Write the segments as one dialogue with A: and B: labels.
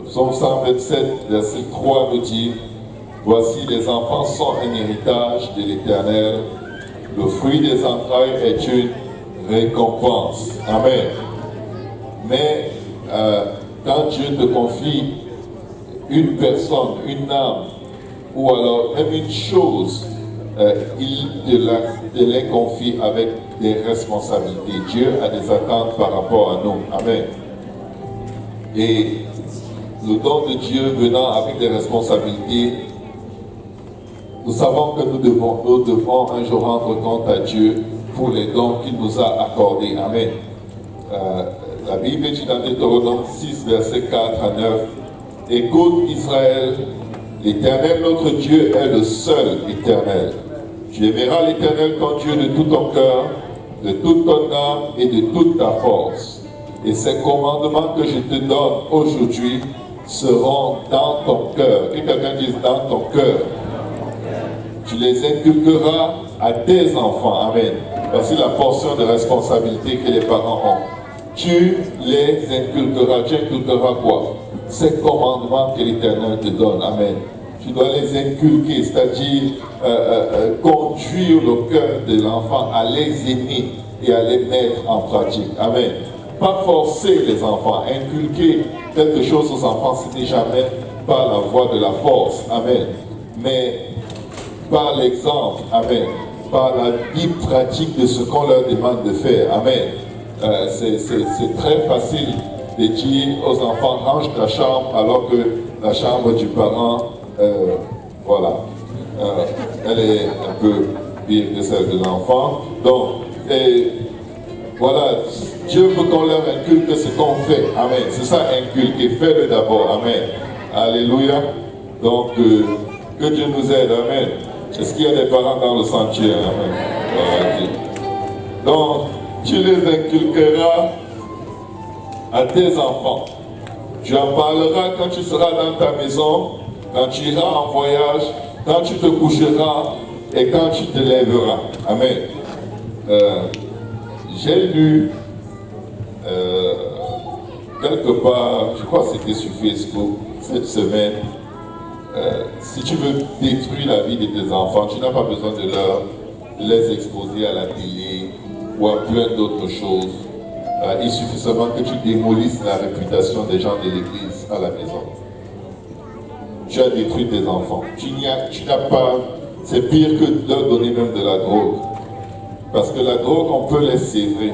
A: Psaume 127, verset 3 me dit, voici les enfants sont un héritage de l'Éternel, le fruit des entrailles est une récompense. Amen. Mais quand Dieu te confie une personne, une âme, ou alors même une chose, il te les confie avec des responsabilités. Dieu a des attentes par rapport à nous. Amen. Et le don de Dieu venant avec des responsabilités, nous savons que nous devons un jour rendre compte à Dieu pour les dons qu'il nous a accordés. Amen. La Bible dit dans Deutéronome 6, versets 4 à 9, écoute Israël, l'Éternel notre Dieu est le seul éternel. Tu aimeras l'Éternel ton Dieu de tout ton cœur, de toute ton âme et de toute ta force. Et ces commandements que je te donne aujourd'hui seront dans ton cœur. Que quelqu'un dise dans ton cœur. Tu les inculqueras à tes enfants. Amen. Voici la portion de responsabilité que les parents ont. Tu les inculqueras. Tu inculqueras quoi? Ces commandements que l'Éternel te donne. Amen. Tu dois les inculquer, c'est-à-dire conduire le cœur de l'enfant à les aimer et à les mettre en pratique. Amen. Pas forcer les enfants, inculquer quelque chose aux enfants, ce n'est jamais par la voie de la force. Amen. Mais par l'exemple. Amen. Par la vie pratique de ce qu'on leur demande de faire. Amen. C'est très facile de dire aux enfants, range ta chambre, alors que la chambre du parent, voilà, elle est un peu pire que celle de l'enfant. Donc, voilà, Dieu veut qu'on leur inculque ce qu'on fait. Amen. C'est ça, inculquer. Fais-le d'abord. Amen. Alléluia. Donc, que Dieu nous aide. Amen. Est-ce qu'il y a des parents dans le sentier? Amen. Voilà. Donc, tu les inculqueras à tes enfants. Tu en parleras quand tu seras dans ta maison, quand tu iras en voyage, quand tu te coucheras et quand tu te lèveras. Amen. J'ai lu quelque part, je crois que c'était sur Facebook cette semaine, si tu veux détruire la vie de tes enfants, tu n'as pas besoin de les exposer à la télé ou à plein d'autres choses. Il suffit seulement que tu démolisses la réputation des gens de l'église à la maison. Tu as détruit tes enfants. Tu n'as pas... C'est pire que de leur donner même de la drogue. Parce que la drogue, on peut les sévrer.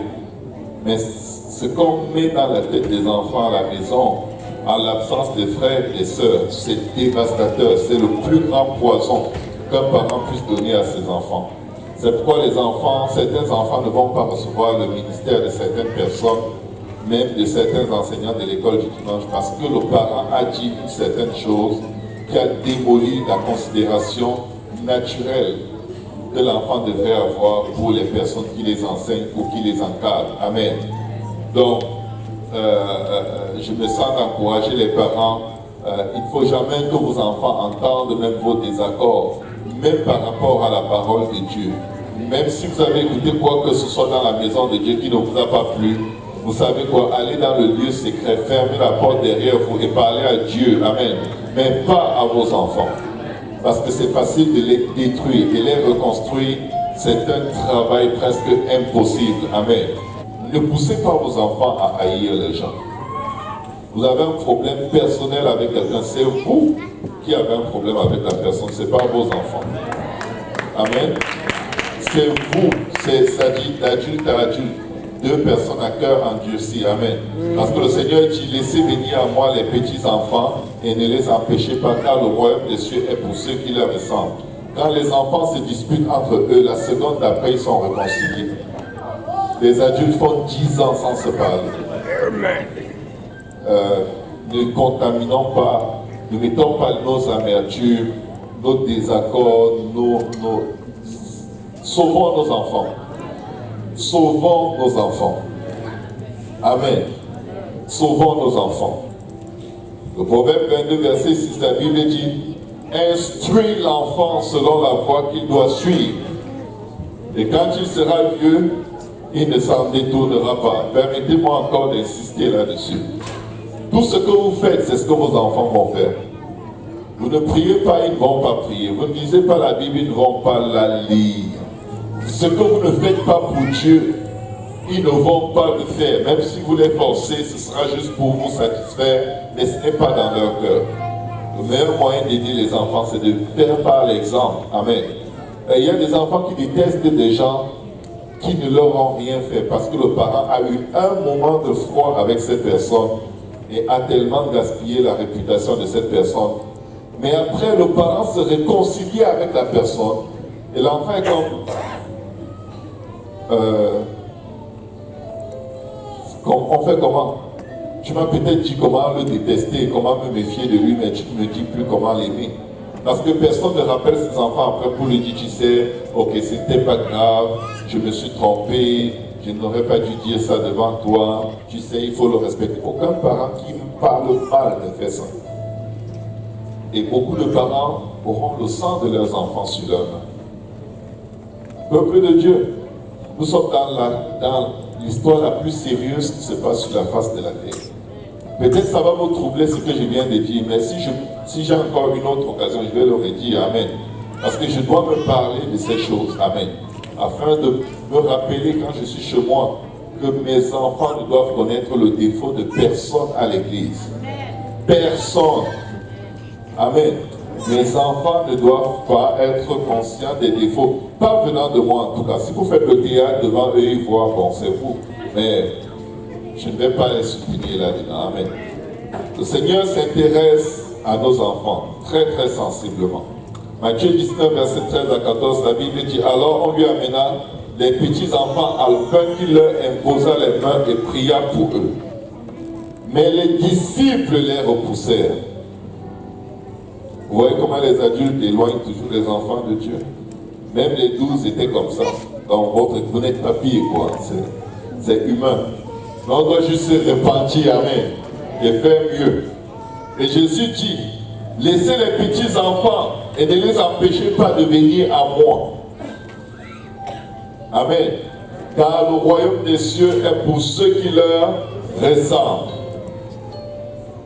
A: Mais ce qu'on met dans la tête des enfants à la maison, en l'absence des frères et des sœurs, c'est dévastateur. C'est le plus grand poison qu'un parent puisse donner à ses enfants. C'est pourquoi certains enfants ne vont pas recevoir le ministère de certaines personnes, même de certains enseignants de l'école du dimanche, parce que le parent a dit une certaine chose qui a démoli la considération naturelle que l'enfant devrait avoir pour les personnes qui les enseignent ou qui les encadrent. Amen. Donc, je me sens d'encourager les parents. Il ne faut jamais que vos enfants entendent même vos désaccords, même par rapport à la parole de Dieu. Même si vous avez écouté quoi que ce soit dans la maison de Dieu qui ne vous a pas plu, vous savez quoi, allez dans le lieu secret, fermez la porte derrière vous et parlez à Dieu. Amen. Mais pas à vos enfants. Parce que c'est facile de les détruire, de les reconstruire. C'est un travail presque impossible. Amen. Ne poussez pas vos enfants à haïr les gens. Vous avez un problème personnel avec quelqu'un, c'est vous qui avez un problème avec la personne, ce n'est pas vos enfants. Amen. C'est vous, c'est-à-dire d'adulte à adulte, deux personnes à cœur endurci. Amen. Parce que le Seigneur dit, laissez venir à moi les petits enfants et ne les empêchez pas, car le royaume des cieux est pour ceux qui leur ressemblent. Quand les enfants se disputent entre eux, la seconde d'après, ils sont réconciliés. Les adultes font 10 ans sans se parler. Ne contaminons pas, ne mettons pas nos amertumes, nos désaccords, sauvons nos enfants. Sauvons nos enfants. Amen. Sauvons nos enfants. Le Proverbe 22, verset 6, la Bible dit, instruis l'enfant selon la voie qu'il doit suivre. Et quand il sera vieux, il ne s'en détournera pas. Permettez-moi encore d'insister là-dessus. Tout ce que vous faites, c'est ce que vos enfants vont faire. Vous ne priez pas, ils ne vont pas prier. Vous ne lisez pas la Bible, ils ne vont pas la lire. Ce que vous ne faites pas pour Dieu, ils ne vont pas le faire. Même si vous les forcez, ce sera juste pour vous satisfaire, mais ce n'est pas dans leur cœur. Le meilleur moyen d'aider les enfants, c'est de faire par l'exemple. Amen. Et il y a des enfants qui détestent des gens qui ne leur ont rien fait parce que le parent a eu un moment de froid avec cette personne et a tellement gaspillé la réputation de cette personne. Mais après, le parent se réconcilie avec la personne et l'enfant est comme on fait comment? Tu m'as peut-être dit comment le détester, comment me méfier de lui, mais tu ne me dis plus comment l'aimer. Parce que personne ne rappelle ses enfants après pour lui dire, tu sais, ok, c'était pas grave, je me suis trompé, je n'aurais pas dû dire ça devant toi, tu sais, il faut le respecter. Aucun parent qui parle mal ne fait ça. Et beaucoup de parents auront le sang de leurs enfants sur leurs mains. Peuple de Dieu, nous sommes dans l'histoire la plus sérieuse qui se passe sur la face de la terre. Peut-être ça va vous troubler ce que je viens de dire, mais si j'ai encore une autre occasion, je vais leur dire Amen. Parce que je dois me parler de ces choses. Amen. Afin de me rappeler quand je suis chez moi que mes enfants ne doivent connaître le défaut de personne à l'église. Personne. Amen. Mes enfants ne doivent pas être conscients des défauts, pas venant de moi en tout cas. Si vous faites le théâtre devant eux, ils voient, bon, c'est vous. Mais je ne vais pas les soutenir là-dedans. Amen. Le Seigneur s'intéresse à nos enfants très très sensiblement. Matthieu 19, verset 13 à 14, la Bible dit, alors on lui amena les petits enfants alpins qui leur imposa les mains et pria pour eux. Mais les disciples les repoussèrent. Vous voyez comment les adultes éloignent toujours les enfants de Dieu. Même les 12 étaient comme ça. Donc vous n'êtes pas pire, quoi. C'est humain. Mais on doit juste se repentir, amen, et faire mieux. Et Jésus dit, laissez les petits enfants et ne les empêchez pas de venir à moi. Amen. Car le royaume des cieux est pour ceux qui leur ressemblent.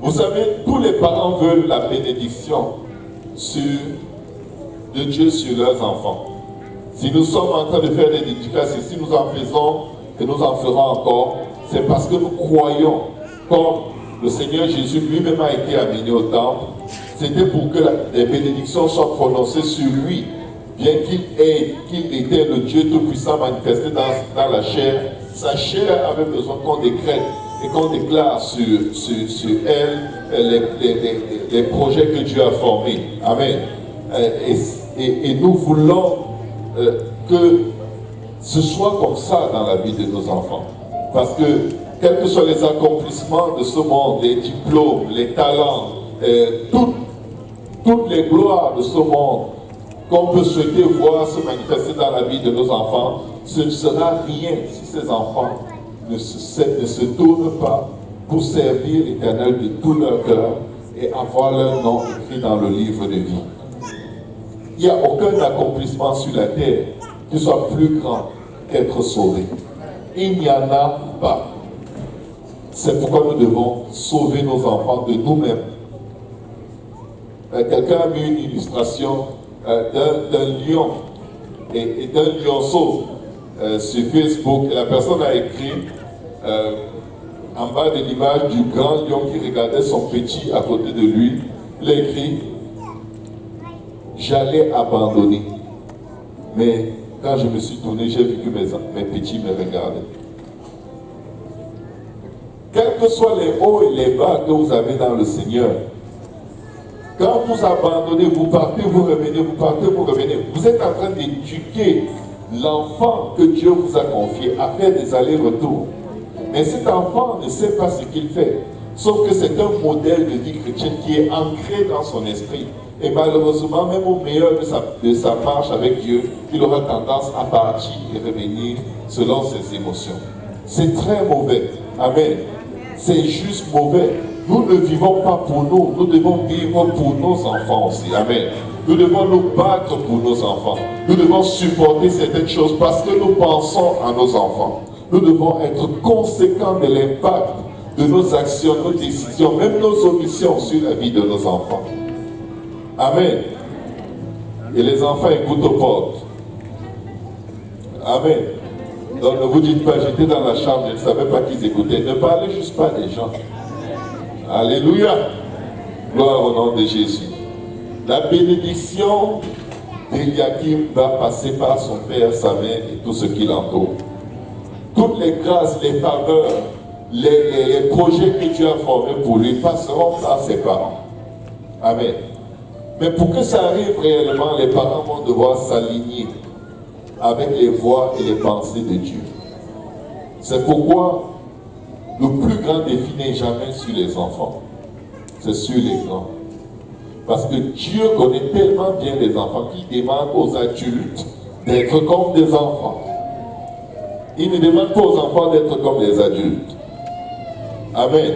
A: Vous savez, tous les parents veulent la bénédiction de Dieu sur leurs enfants. Si nous sommes en train de faire des dédicaces et si nous en faisons et nous en ferons encore, c'est parce que nous croyons, comme le Seigneur Jésus lui-même a été amené au temple, c'était pour que les bénédictions soient prononcées sur lui, bien qu'il était le Dieu Tout-Puissant manifesté dans la chair. Sa chair avait besoin qu'on décrète et qu'on déclare sur elle les projets que Dieu a formés. Amen. Et nous voulons que ce soit comme ça dans la vie de nos enfants. Parce que, quels que soient les accomplissements de ce monde, les diplômes, les talents, toutes les gloires de ce monde qu'on peut souhaiter voir se manifester dans la vie de nos enfants, ce ne sera rien si ces enfants ne se tournent pas pour servir l'Éternel de tout leur cœur et avoir leur nom écrit dans le livre de vie. Il n'y a aucun accomplissement sur la terre qui soit plus grand qu'être sauvé. Il n'y en a pas. C'est pourquoi nous devons sauver nos enfants de nous-mêmes. Quelqu'un a mis une illustration d'un lion et d'un lionceau sur Facebook. Et la personne a écrit en bas de l'image du grand lion qui regardait son petit à côté de lui. Il a écrit « J'allais abandonner. Mais quand je me suis tourné, j'ai vu que mes petits me regardaient. » Quels que soient les hauts et les bas que vous avez dans le Seigneur, quand vous abandonnez, vous partez, vous revenez, vous partez, vous revenez, vous êtes en train d'éduquer l'enfant que Dieu vous a confié à faire des allers-retours. Mais cet enfant ne sait pas ce qu'il fait. Sauf que c'est un modèle de vie chrétienne qui est ancré dans son esprit. Et malheureusement, même au meilleur de sa marche avec Dieu, il aura tendance à partir et revenir selon ses émotions. C'est très mauvais. Amen. C'est juste mauvais. Nous ne vivons pas pour nous. Nous devons vivre pour nos enfants aussi. Amen. Nous devons nous battre pour nos enfants. Nous devons supporter certaines choses parce que nous pensons à nos enfants. Nous devons être conséquents de l'impact de nos actions, nos décisions, même nos omissions sur la vie de nos enfants. Amen. Et les enfants écoutent aux portes. Amen. Donc ne vous dites pas, j'étais dans la chambre, je ne savais pas qu'ils écoutaient. Ne parlez juste pas des gens. Alléluia. Gloire au nom de Jésus. La bénédiction d'Eliakim va passer par son père, sa mère et tout ce qui l'entoure. Toutes les grâces, les faveurs, les projets que Dieu a formés pour lui passeront par ses parents. Amen. Mais pour que ça arrive réellement, les parents vont devoir s'aligner avec les voies et les pensées de Dieu. C'est pourquoi le plus grand défi n'est jamais sur les enfants, c'est sur les grands. Parce que Dieu connaît tellement bien les enfants qu'il demande aux adultes d'être comme des enfants. Il ne demande pas aux enfants d'être comme les adultes. Amen.